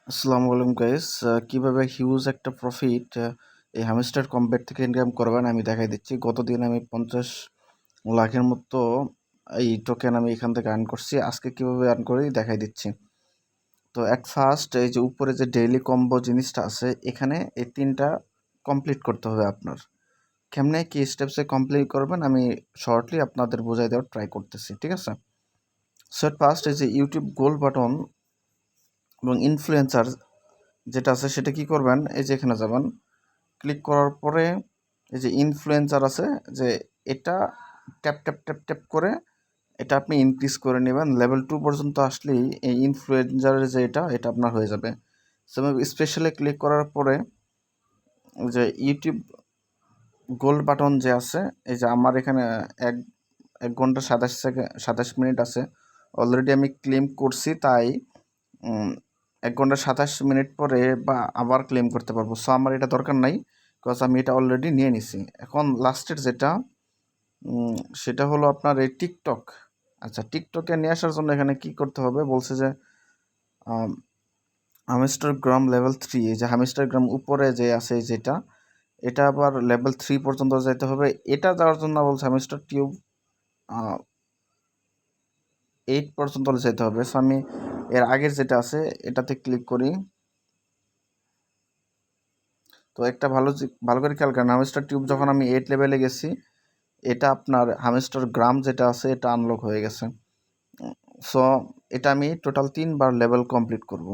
আসসালামু আলাইকুম গাইস। কিভাবে হিউজ একটা প্রফিট এই হ্যামস্টার কম্বেট থেকে ইনকাম করবেন আমি দেখাই দিচ্ছি। গতদিন আমি 50 লাখের মতো এই টোকেন আমি এখান থেকে আর্ন করছি। আজকে কিভাবে আর্ন করি দেখাই দিচ্ছি। তো অ্যাট ফার্স্ট এই যে উপরে যে ডেইলি কম্বো জিনিসটা আছে, এখানে এই 3টা কমপ্লিট করতে হবে আপনার। কেমনে কি স্টেপসে কমপ্লিট করবেন আমি শর্টলি আপনাদের বোঝাই দেওয়ার ট্রাই করতেছি, ঠিক আছে? সো এট ফার্স্ট এই যে ইউটিউব গোল্ড বাটন এবং ইনফ্লুয়েন্সার যেটা আছে সেটা কি করবেন, এই যে এখানে যাবেন, ক্লিক করার পরে এই যে ইনফ্লুয়েন্সার আছে, যে এটা ট্যাপ ট্যাপ ট্যাপ ট্যাপ করে এটা আপনি ইনক্রিজ করে নেবেন। লেভেল 2 পর্যন্ত আসলেই এই ইনফ্লুয়েন্সারের যে এটা আপনার হয়ে যাবে। সো স্পেশালি ক্লিক করার পরে যে ইউটিউব গোল্ড বাটন যে আছে, এই যে আমার এখানে এক 1 ঘন্টা 27 মিনিট আছে। অলরেডি আমি ক্লেম করছি, তাই 1 ঘন্টা 27 মিনিট পরে বা আবার ক্লেম করতে পারবো। সো আমার এটা দরকার নাই, বিকজ আমি এটা অলরেডি নিয়ে নিছি। এখন লাস্টের যেটা সেটা হলো আপনার এই টিকটক। আচ্ছা, টিকটকে নিয়ে আসার জন্য এখানে কি করতে হবে বলছে যে হ্যামস্টার গ্রাম লেভেল 3, এই যে হ্যামস্টার গ্রাম উপরে যে আছে যেটা, এটা আবার লেভেল 3 পর্যন্ত যেতে হবে। এটা যাওয়ার জন্য বলছে হ্যামস্টার টিউব 8 পর্যন্ত যেতে হবে। সো আমি এর আগের যেটা আছে এটাতে ক্লিক করি। তো একটা ভালো করে খেয়াল করেন, হ্যামস্টার টিউব যখন আমি 8 লেভেলে গেছি, এটা আপনার হ্যামস্টার গ্রাম যেটা আছে এটা আনলক হয়ে গেছে। সো এটা আমি টোটাল 3বার লেভেল কমপ্লিট করব।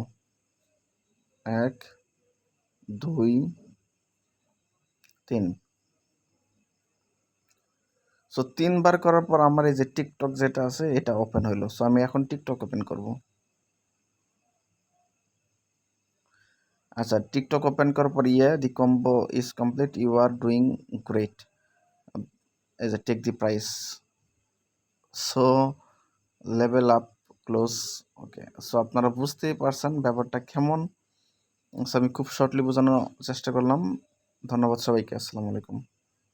1 2 3। সো 3বার করার পর আমার এই যে টিকটক যেটা আছে এটা ওপেন হইলো। সো আমি এখন টিকটক ওপেন করব। আচ্ছা, টিকটক ওপেন করার পর the combo is complete, you are doing great, এই যে take the price, so level up close. Okay, so আপনারা বুঝতেই পারছেন ব্যাপারটা কেমন। সো আমি খুব শর্টলি বোঝানোর চেষ্টা করলাম। ধন্যবাদ সবাইকে। আসসালামু আলাইকুম।